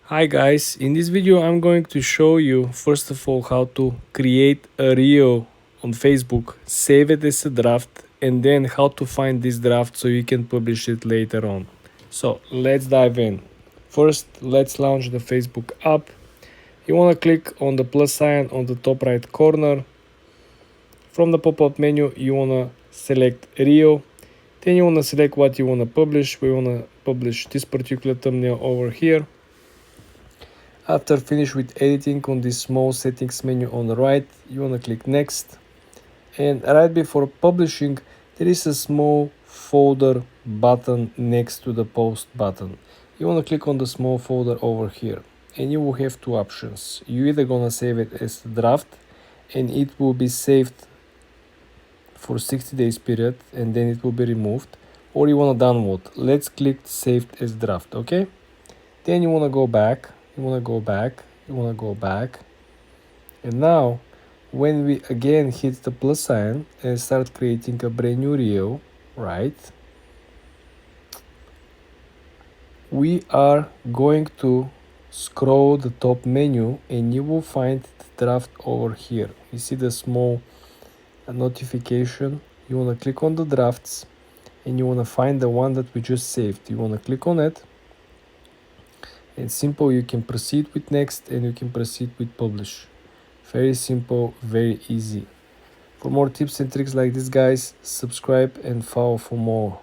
Hi guys, in this video I'm going to show you first of all how to create a reel on Facebook, save it as a draft, and then how to find this draft so you can publish it later on. So let's dive in. First, let's launch the Facebook app. You want to click on the plus sign on the top right corner. From the pop-up menu you want to select reel. Then you want to select what you want to publish. We want to publish this particular thumbnail over here. After finish with editing, on this small settings menu on the right, you want to click next, and right before publishing there is a small folder button next to the post button. You want to click on the small folder over here, and you will have two options. You either gonna save it as a draft and it will be saved for 60 days period and then it will be removed, or you want to download. Let's click saved as draft. Okay, then you want to go back, and now when we again hit the plus sign and start creating a brand new reel, right, we are going to scroll the top menu and you will find the draft over here. You see the small notification. You want to click on the drafts and you want to find the one that we just saved. You want to click on it. It's simple. You can proceed with next and you can proceed with publish. Very simple, very easy. For more tips and tricks like this, guys, subscribe and follow for more.